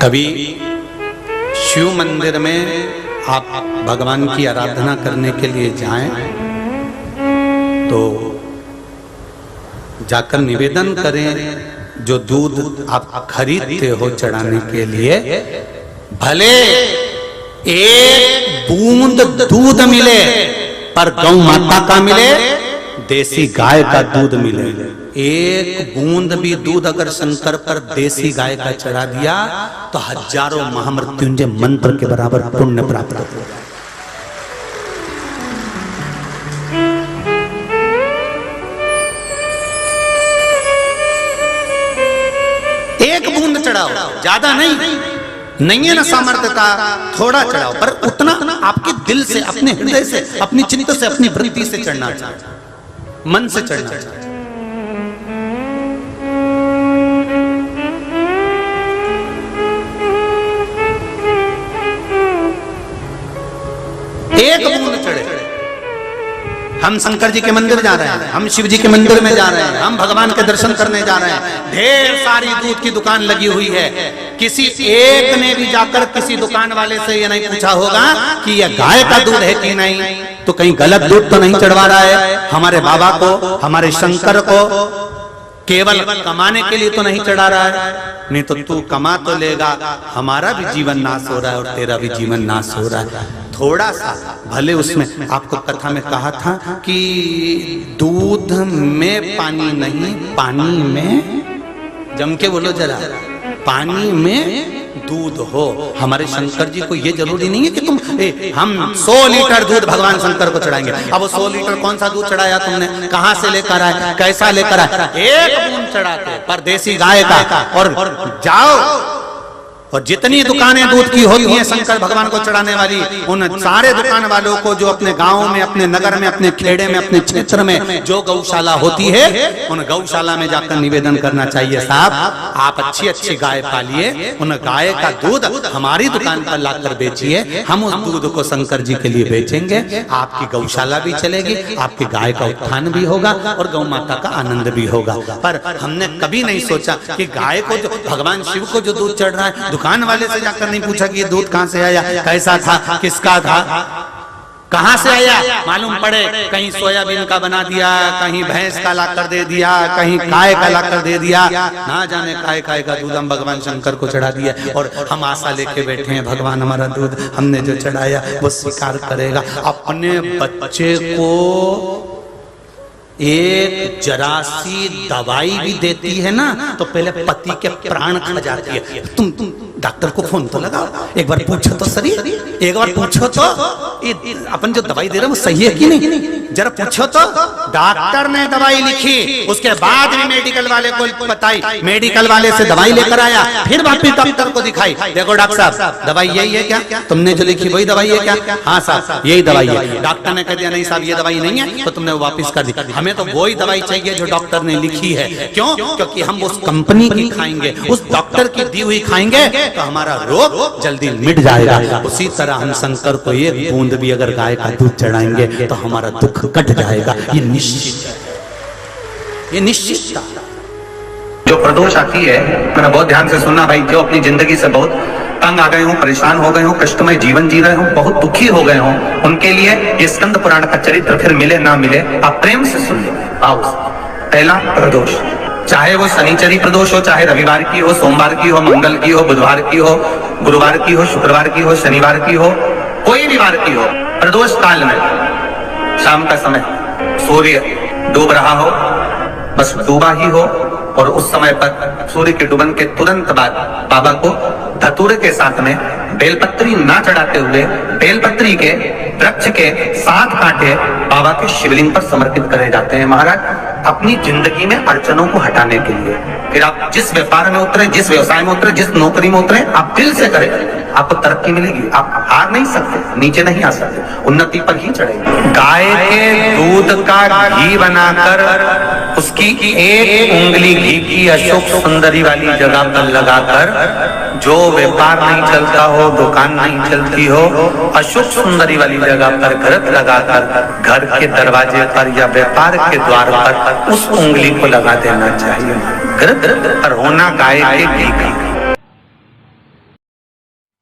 कभी शिव मंदिर में आप भगवान की आराधना करने के लिए जाएं तो जाकर निवेदन करें, जो दूध आप खरीदते हो चढ़ाने के लिए, भले एक बूंद दूध मिले पर गौ माता का मिले, देसी गाय का दूध मिले। एक बूंद भी दूध अगर शंकर पर देसी गाय का चढ़ा दिया तो हजारों महामृत्युंजय मंत्र के बराबर पुण्य प्राप्त होगा। एक बूंद चढ़ाओ, ज्यादा नहीं है ना सामर्थ्यता, थोड़ा चढ़ाओ, पर उतना आपके दिल से, अपने हृदय से, अपनी चित्त से, अपनी वृत्ति से चढ़ना चाहिए, मन से चढ़ना चाहिए। एक बूंद चढ़े। हम शंकर जी के मंदिर जा रहे हैं, हम शिव जी के मंदिर में जा रहे हैं, हम भगवान के दर्शन करने जा रहे हैं, ढेर सारी दूध की दुकान लगी हुई है। किसी एक ने भी जाकर किसी दुकान वाले से ये नहीं पूछा होगा कि यह गाय का दूध है कि नहीं, तो कहीं गलत दूध तो नहीं चढ़वा रहा है हमारे बाबा को, हमारे शंकर को, केवल कमाने के लिए तो नहीं चढ़ा रहा है। नहीं तो तू कमा तो लेगा, हमारा भी जीवन नाश हो रहा है और तेरा भी जीवन नाश हो रहा है। थोड़ा सा भले उसमें, आपको कथा में कहा था कि दूध में पानी नहीं, पानी में, जम के बोलो जरा, पानी में दूध हो। हमारे शंकर जी को ये जरूरी नहीं है कि हम 100 लीटर दूध भगवान शंकर को चढ़ाएंगे। अब वो 100 लीटर कौन सा दूध चढ़ाया तुमने, कहां से लेकर आए, कैसा लेकर आए? एक बूंद चढ़ाते पर देसी गाय का, और जाओ और जितनी दुकानें दूध की होती हैं शंकर भगवान को चढ़ाने वाली, उन सारे दुकान वालों को जो अपने गांव में, अपने नगर में, अपने खेड़े में, अपने क्षेत्र में जो गौशाला होती है, उन गौशाला में जाकर निवेदन करना चाहिए, साहब आप अच्छी अच्छी गाय पालिए, उन गाय का दूध हमारी दुकान पर लाकर बेचिए, हम उस दूध को शंकर जी के लिए बेचेंगे, आपकी गौशाला भी चलेगी, आपकी गाय का उत्थान भी होगा और गौ माता का आनंद भी होगा। पर हमने कभी नहीं सोचा कि गाय को, जो भगवान शिव को जो दूध चढ़ रहा है, दुकान वाले से जाकर नहीं पूछा कि ये दूध कहां से आया, कैसा था, किसका था, कहां से आया, मालूम पड़े कहीं सोयाबीन का बना दिया, कहीं भैंस का लाकर दे दिया, कहीं गाय का लाकर दे दिया, ना जाने काय का दूध हम भगवान शंकर को चढ़ा दिया और हम आशा लेके बैठे हैं भगवान हमारा दूध हमने जो चढ़ाया वो स्वीकार करेगा। अपने बच्चे को एक जरा सी दवाई भी देती है ना तो पहले पति के प्राण खा जाती है। तुम डॉक्टर को फोन तो लगाओ, एक बार पूछो तो सही, एक बार पूछो तो अपन जो दवाई दे रहे वो सही है कि नहीं, जरा पूछो तो। डॉक्टर ने दवाई लिखी, उसके बाद भी मेडिकल वाले को बताई, मेडिकल वाले से दवाई लेकर आया, फिर वापिस डॉक्टर को दिखाई, देखो डॉक्टर साहब दवाई यही है क्या, तुमने जो लिखी वही दवाई है क्या, हाँ साहब यही दवाई है। डॉक्टर ने कह दिया नहीं साहब ये दवाई नहीं है, तो तुमने वो वापिस कर दी। हमें तो वही दवाई चाहिए जो डॉक्टर ने लिखी है। क्यों? क्योंकि हम उस कंपनी की खाएंगे, उस डॉक्टर की दी हुई खाएंगे तो हमारा रोग जल्दी मिट जाएगा। उसी तरह हम शंकर को एक बूंद भी अगर गाय का दूध चढ़ाएंगे तो हमारा दुख कट जाएगा। ये निश्चित है, ये निश्चित। जो प्रदोष आती है, मैंने बहुत ध्यान से सुनना भाई, जो अपनी जिंदगी से बहुत तंग आ गए हो, परेशान हो गए हो, कष्टमय जीवन जी रहे हो, बहुत दुखी हो गए हो, उनके लिए ये स्कंद पुराण का चरित्र फिर मिले ना मिले आप प्रेम से सुन लो। आओ, पहला प्रदोष, चाहे वो शनिचरी प्रदोष हो, चाहे रविवार की हो, सोमवार की हो, मंगल की हो, बुधवार की हो, गुरुवार की हो, शुक्रवार की हो, शनिवार की हो, कोई भी वार की हो, प्रदोष काल में शाम का समय सूर्य डूब रहा हो, बस डूबा ही हो, और उस समय पर सूर्य के डूबन के तुरंत बाद बाबा को धतूरे के साथ में बेलपत्री ना चढ़ाते हुए बेलपत्री के वृक्ष के 7 कांटे बाबा के शिवलिंग पर समर्पित करे जाते हैं महाराज, अपनी जिंदगी में अड़चनों को हटाने के लिए। फिर आप जिस व्यापार में उतरे, जिस व्यवसाय में उतरे, जिस नौकरी में उतरे, आप दिल से करें, आपको तरक्की मिलेगी। आप हार नहीं सकते, नीचे नहीं आ सकते, उन्नति पर ही चढ़ेंगे। गाय के दूध का घी बनाकर उसकी एक उंगली घी की अशोक सुंदरी वाली जगह पर लगाकर, जो व्यापार नहीं चलता हो, दुकान नहीं चलती हो, अशोक सुंदरी वाली जगह पर घरत लगाकर घर के दरवाजे पर या व्यापार के द्वार पर उस उंगली को लगा देना चाहिए। घरत पर होना गाय के घी का।